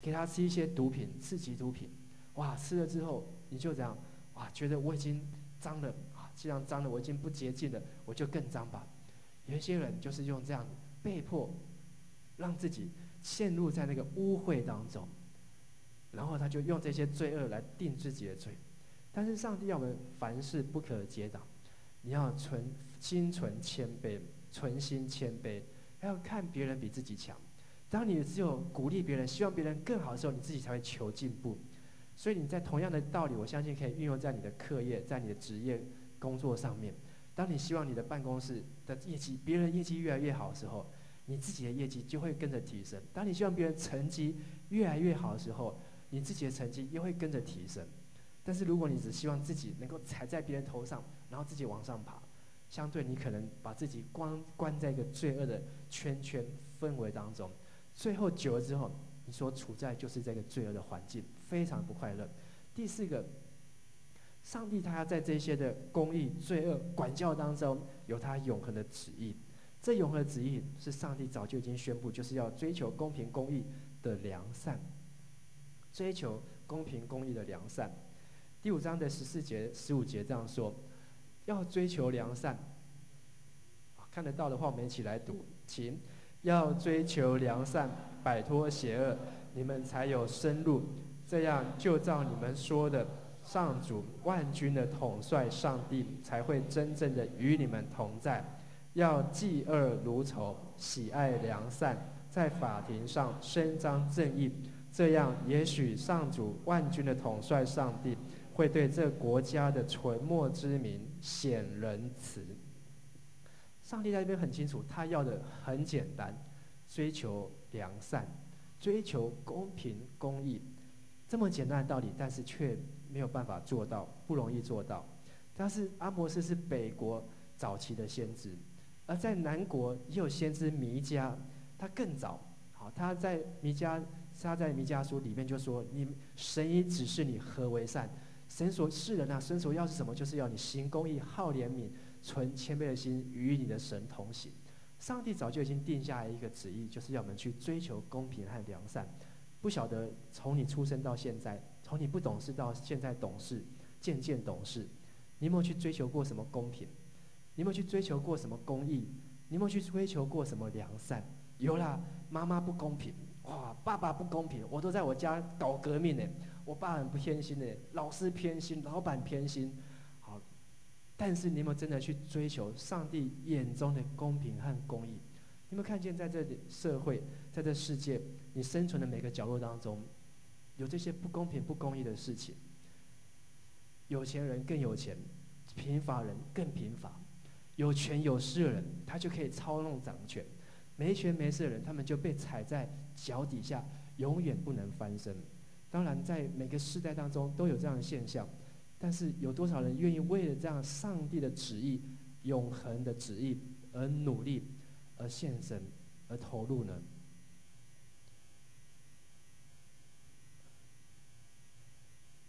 给他吃一些毒品，刺激毒品，哇，吃了之后你就这样，哇，觉得我已经脏了啊，既然脏了，我已经不洁净了，我就更脏吧。有一些人就是用这样被迫让自己陷入在那个污秽当中，然后他就用这些罪恶来定自己的罪。但是上帝要我们凡事不可结党，你要心存谦卑，存心谦卑，还要看别人比自己强。当你只有鼓励别人，希望别人更好的时候，你自己才会求进步。所以你在同样的道理，我相信可以运用在你的课业，在你的职业工作上面。当你希望你的办公室的业绩，别人业绩越来越好的时候，你自己的业绩就会跟着提升。当你希望别人成绩越来越好的时候，你自己的成绩也会跟着提升。但是如果你只希望自己能够踩在别人头上，然后自己往上爬，相对你可能把自己关在一个罪恶的圈氛围当中，最后久了之后，你所处在就是这个罪恶的环境，非常不快乐。第四个，上帝他要在这些的公义、罪恶、管教当中有他永恒的旨意。这永恒的旨意是上帝早就已经宣布，就是要追求公平公义的良善，追求公平公义的良善。第5章的14节、15节这样说：要追求良善。看得到的话，我们一起来读，请。要追求良善，摆脱邪恶，你们才有生路。这样就照你们说的，上主万军的统帅上帝才会真正的与你们同在。要嫉恶如仇，喜爱良善，在法庭上伸张正义。这样，也许上主万军的统帅上帝会对这国家的纯末之民显仁慈。上帝在这边很清楚，他要的很简单，追求良善，追求公平公义，这么简单的道理，但是却没有办法做到，不容易做到。但是阿摩斯是北国早期的先知，而在南国也有先知弥迦，他更早。好，他在弥迦书里面就说：神已指示你何为善。神所世人啊，神所要是什么？就是要你行公义、好怜悯、存谦卑的心，与你的神同行。上帝早就已经定下来一个旨意，就是要我们去追求公平和良善。不晓得从你出生到现在，从你不懂事到现在懂事，渐渐懂事，你有没有去追求过什么公平？你有没有去追求过什么公义？你有没有去追求过什么良善？有啦，妈妈不公平，哇，爸爸不公平，我都在我家搞革命呢。我爸很不偏心的，老师偏心，老板偏心，好，但是你有没有真的去追求上帝眼中的公平和公义？你有没有看见在这社会，在这世界，你生存的每个角落当中，有这些不公平、不公义的事情？有钱人更有钱，贫乏人更贫乏，有权有势的人，他就可以操弄掌权；没权没势的人，他们就被踩在脚底下，永远不能翻身。当然，在每个世代当中都有这样的现象，但是有多少人愿意为了这样上帝的旨意、永恒的旨意而努力、而献身、而投入呢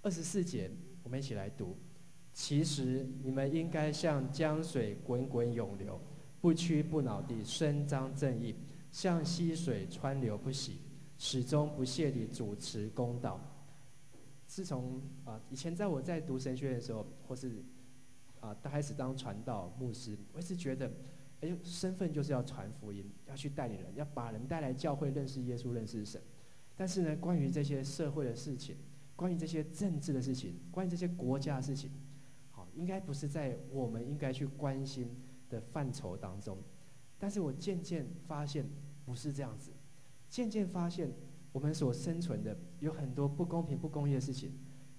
？24节，我们一起来读：其实你们应该像江水滚滚涌流，不屈不挠地伸张正义，像溪水川流不息，始终不懈地主持公道。自从以前我在读神学院的时候，或是开始当传道牧师，我一直觉得，身份就是要传福音，要去带领人，要把人带来教会认识耶稣、认识神。但是呢，关于这些社会的事情，关于这些政治的事情，关于这些国家的事情，好，应该不是在我们应该去关心的范畴当中。但是我渐渐发现不是这样子，渐渐发现我们所生存的有很多不公平、不公义的事情。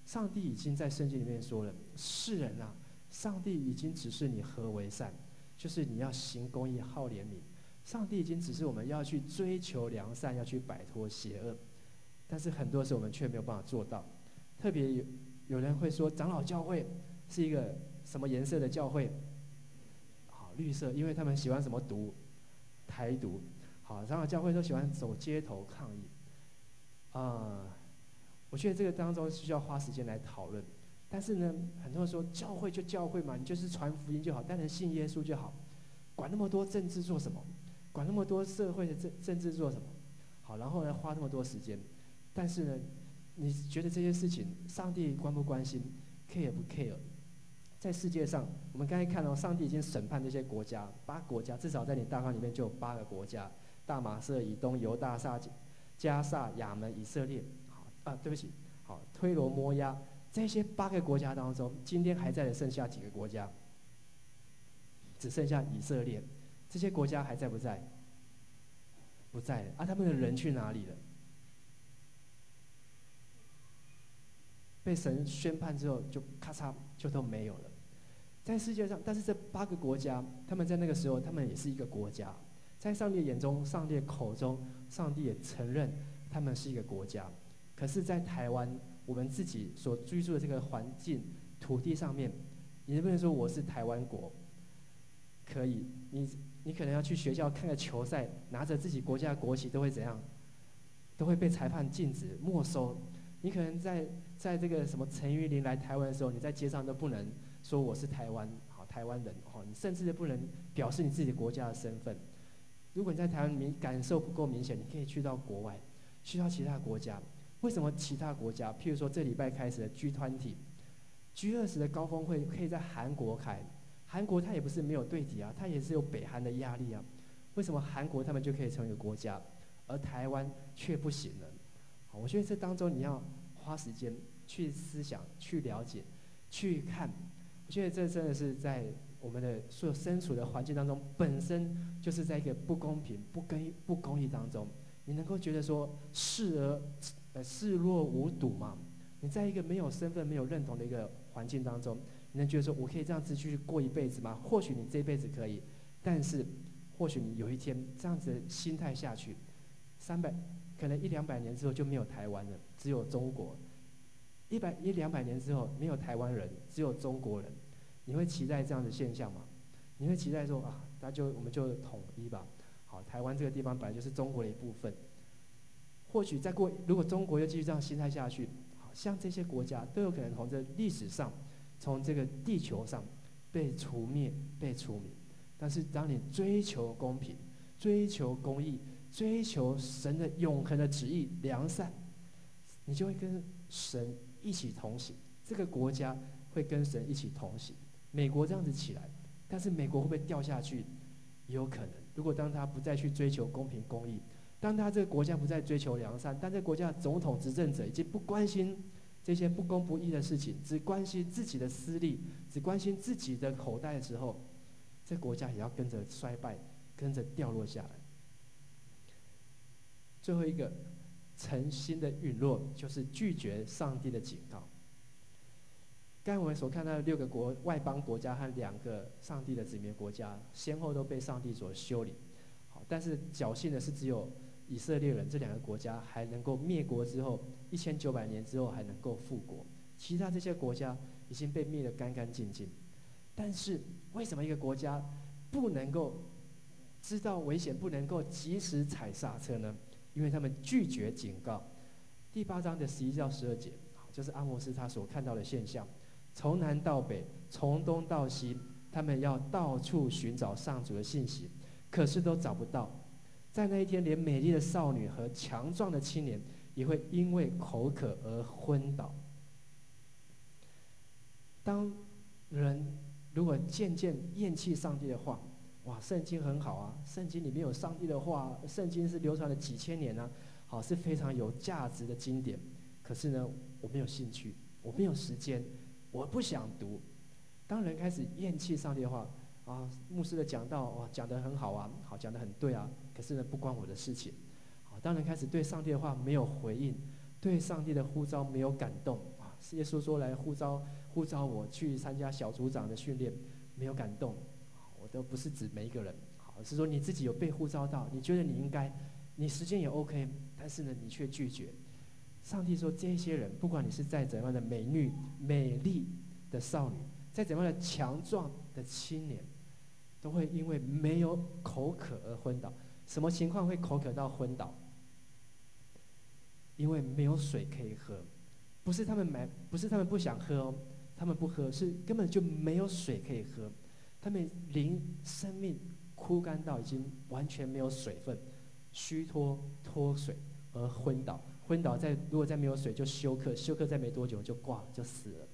上帝已经在圣经里面说了，世人啊，上帝已经指示你何为善，就是你要行公义、好怜悯。上帝已经指示我们要去追求良善，要去摆脱邪恶。但是很多时候我们却没有办法做到。特别有人会说，长老教会是一个什么颜色的教会？好，绿色，因为他们喜欢什么独？台独。好，长老教会都喜欢走街头抗议。我觉得这个当中需要花时间来讨论。但是呢，很多人说教会就教会嘛，你就是传福音就好，单纯信耶稣就好，管那么多政治做什么？管那么多社会的政治做什么？好，然后呢，花那么多时间。但是呢，你觉得这些事情上帝关不关心 ，care 不 care？在世界上，我们刚才看到，上帝已经审判这些国家，8个国家，至少在你大纲里面就有8个国家：大马色、以东、犹大、加萨、亚门、以色列。对不起，推罗摩押，这些8个国家当中，今天还在的剩下几个国家？只剩下以色列。这些国家还在不在？不在了。他们的人去哪里了？被神宣判之后，就咔嚓就都没有了。在世界上，但是这8个国家，他们在那个时候，他们也是一个国家。在上帝的眼中，上帝的口中，上帝也承认他们是一个国家。可是，在台湾，我们自己所居住的这个环境、土地上面，你能不能说我是台湾国？可以，你可能要去学校看个球赛，拿着自己国家的国旗都会怎样？都会被裁判禁止、没收。你可能在这个什么陈玉林来台湾的时候，你在街上都不能说我是台湾人，你甚至不能表示你自己国家的身份。如果你在台湾你感受不够明显，你可以去到国外，去到其他国家。为什么其他国家，譬如说这礼拜开始的 G20 的高峰会可以在韩国开？韩国它也不是没有对敌啊，它也是有北韩的压力啊。为什么韩国他们就可以成为一个国家，而台湾却不行了？我觉得这当中你要花时间去思想、去了解、去看。我觉得这真的是在我们的所身处的环境当中，本身就是在一个不公平、不公义当中。你能够觉得说视若无睹吗？你在一个没有身份、没有认同的一个环境当中，你能觉得说我可以这样子去过一辈子吗？或许你这一辈子可以，但是或许你有一天这样子的心态下去可能100-200年之后就没有台湾了，只有中国。100-200年之后没有台湾人，只有中国人。你会期待这样的现象吗？你会期待说我们就统一吧？好，台湾这个地方本来就是中国的一部分。或许如果中国又继续这样心态下去，像这些国家都有可能从这历史上，从这个地球上被除灭、被除名。但是当你追求公平、追求公义、追求神的永恒的旨意良善，你就会跟神一起同行。这个国家会跟神一起同行。美国这样子起来，但是美国会不会掉下去？也有可能。如果当他不再去追求公平公义，当他这个国家不再追求良善，当这个国家的总统执政者已经不关心这些不公不义的事情，只关心自己的私利，只关心自己的口袋的时候，这国家也要跟着衰败，跟着掉落下来。最后一个诚心的陨落，就是拒绝上帝的警告。刚才我们所看到的6个外邦国家和2个上帝的子民国家，先后都被上帝所修理。但是侥幸的是，只有以色列人这2个国家还能够灭国之后，1900年之后还能够复国，其他这些国家已经被灭得干干净净。但是为什么一个国家不能够知道危险，不能够及时踩刹车呢？因为他们拒绝警告。第8章的11到12节，就是阿摩斯他所看到的现象。从南到北，从东到西，他们要到处寻找上主的信息，可是都找不到。在那一天，连美丽的少女和强壮的青年也会因为口渴而昏倒。当人如果渐渐厌弃上帝的话，圣经很好啊，圣经里面有上帝的话，圣经是流传了几千年啊，是非常有价值的经典。可是呢，我没有兴趣，我没有时间，我不想读。当人开始厌弃上帝的话，牧师的讲道讲得很好啊，讲得很对啊，可是呢，不关我的事情。当人开始对上帝的话没有回应，对上帝的呼召没有感动耶稣说来呼召我去参加小组长的训练，没有感动。我都不是指每一个人，是说你自己有被呼召到，你觉得你应该，你时间也 OK， 但是呢，你却拒绝。上帝说，这些人，不管你是在怎样的美丽的少女，在怎样的强壮的青年，都会因为没有口渴而昏倒。什么情况会口渴到昏倒？因为没有水可以喝，不是他们不想喝哦，他们不喝，是根本就没有水可以喝。他们生命枯干到已经完全没有水分，虚脱脱水而昏倒，昏倒如果再没有水就休克，休克再没多久就挂了，就死了。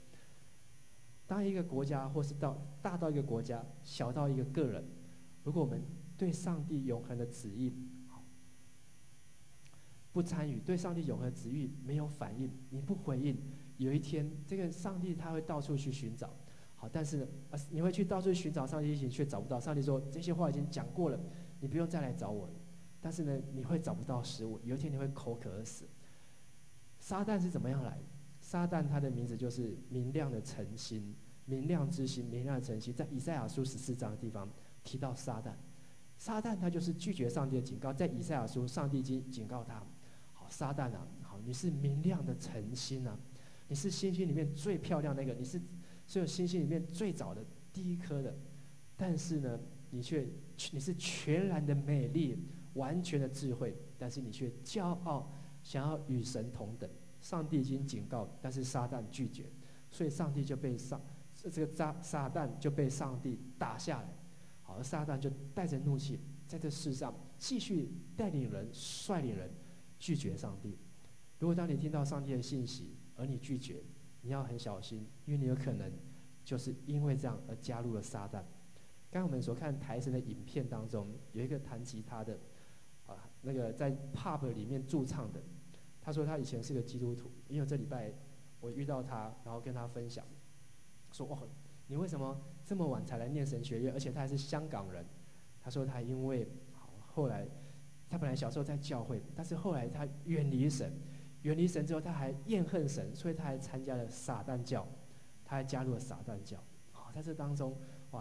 当一个国家或是大到一个国家，小到一个个人，如果我们对上帝永恒的旨意不参与，对上帝永恒的旨意没有反应，你不回应，有一天这个上帝他会到处去寻找。好，但是你会去到处寻找上帝，却找不到。上帝说这些话已经讲过了，你不用再来找我了。但是呢，你会找不到食物，有一天你会口渴而死。撒旦是怎么样来？撒旦他的名字就是明亮的晨星，明亮之星，明亮的晨星。在以赛亚书14章的地方提到撒旦，撒旦他就是拒绝上帝的警告。在以赛亚书，上帝已经警告他：好，撒旦啊，好，你是明亮的晨星啊，你是星星里面最漂亮那个，你是所有星星里面最早的第一颗的。但是呢，你是全然的美丽，完全的智慧，但是你却骄傲，想要与神同等。上帝已经警告，但是撒旦拒绝，所以上帝就被撒旦就被上帝打下来。好，而撒旦就带着怒气，在这世上继续率领人拒绝上帝。如果当你听到上帝的信息，而你拒绝，你要很小心，因为你有可能就是因为这样而加入了撒旦。刚才我们所看台神的影片当中，有一个弹吉他的，那个在 pub 里面驻唱的，他说他以前是个基督徒，因为这礼拜我遇到他，然后跟他分享，说哦，你为什么这么晚才来念神学院？而且他还是香港人。他说他因为后来他本来小时候在教会，但是后来他远离神之后，他还厌恨神，所以他还参加了撒旦教，他还加入了撒旦教。好，在这当中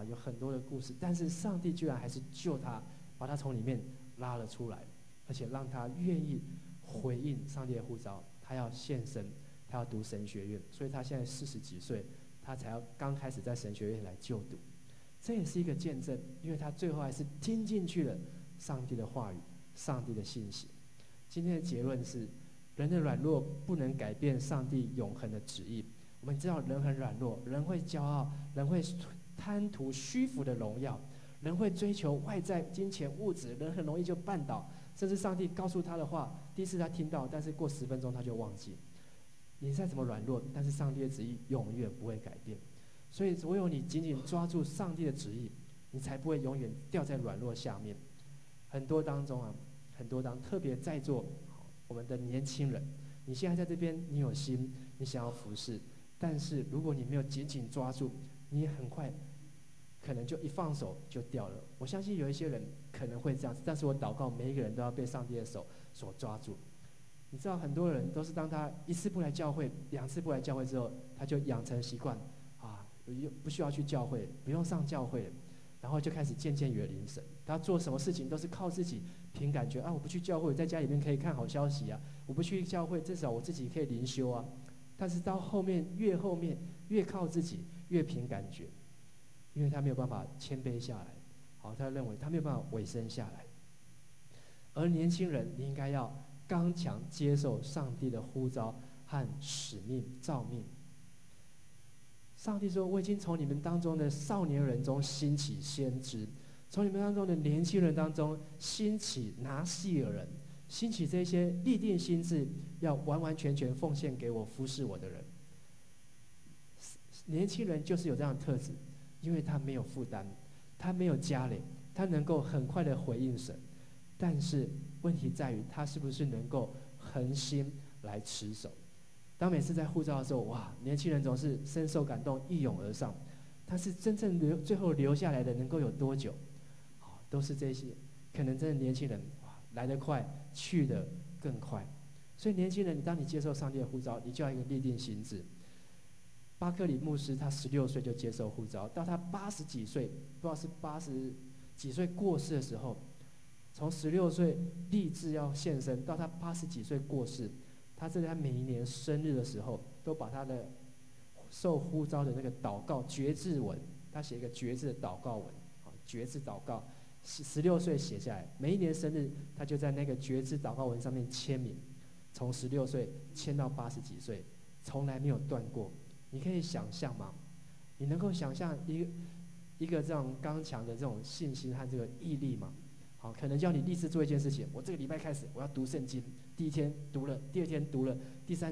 有很多的故事，但是上帝居然还是救他，把他从里面拉了出来，而且让他愿意回应上帝的呼召，他要献身，他要读神学院，所以他现在40几岁，他才要刚开始在神学院来就读。这也是一个见证，因为他最后还是听进去了上帝的话语，上帝的信息。今天的结论是，人的软弱不能改变上帝永恒的旨意。我们知道人很软弱，人会骄傲，人会贪图虚浮的荣耀，人会追求外在金钱物质，人很容易就绊倒，甚至上帝告诉他的话，第一次他听到，但是过10分钟他就忘记。你再怎么软弱，但是上帝的旨意永远不会改变。所以唯有你紧紧抓住上帝的旨意，你才不会永远掉在软弱下面。很多当中特别在座我们的年轻人，你现在在这边，你有心，你想要服侍，但是如果你没有紧紧抓住，你很快可能就一放手就掉了。我相信有一些人可能会这样子，但是我祷告每一个人都要被上帝的手所抓住。你知道很多人都是当他1次不来教会，2次不来教会之后，他就养成习惯不需要去教会，不用上教会，然后就开始渐渐远离神。他做什么事情都是靠自己凭感觉我不去教会，在家里面可以看好消息啊，我不去教会，至少我自己可以灵修啊。但是到后面越靠自己，越凭感觉，因为他没有办法谦卑下来。他认为他没有办法委身下来。而年轻人，你应该要刚强接受上帝的呼召和使命召命。上帝说，我已经从你们当中的少年人中兴起先知，从你们当中的年轻人当中兴起拿细耳人，兴起这些立定心志要完完全全奉献给我服侍我的人。年轻人就是有这样的特质，因为他没有负担，他没有家累，他能够很快的回应神。但是问题在于他是不是能够恒心来持守。当每次在呼召的时候，年轻人总是深受感动，一涌而上。但是真正最后留下来的能够有多久？都是这些，可能真的年轻人来得快，去得更快。所以年轻人，当你接受上帝的呼召，你就要一个立定心志。巴克里牧师他16岁就接受呼召，到他80几岁，不知道是80几岁过世的时候，从16岁立志要献身，到他80几岁过世。他在他每一年生日的时候，都把他的受呼召的那个祷告决志文，他写一个决志的祷告文，决志祷告，16岁写下来，每一年生日他就在那个决志祷告文上面签名，从16岁签到80几岁，从来没有断过。你可以想象吗？你能够想象一个这样刚强的这种信心和这个毅力吗？好，可能叫你立志做一件事情，我这个礼拜开始我要读圣经，第一天读了，第二天读了，第三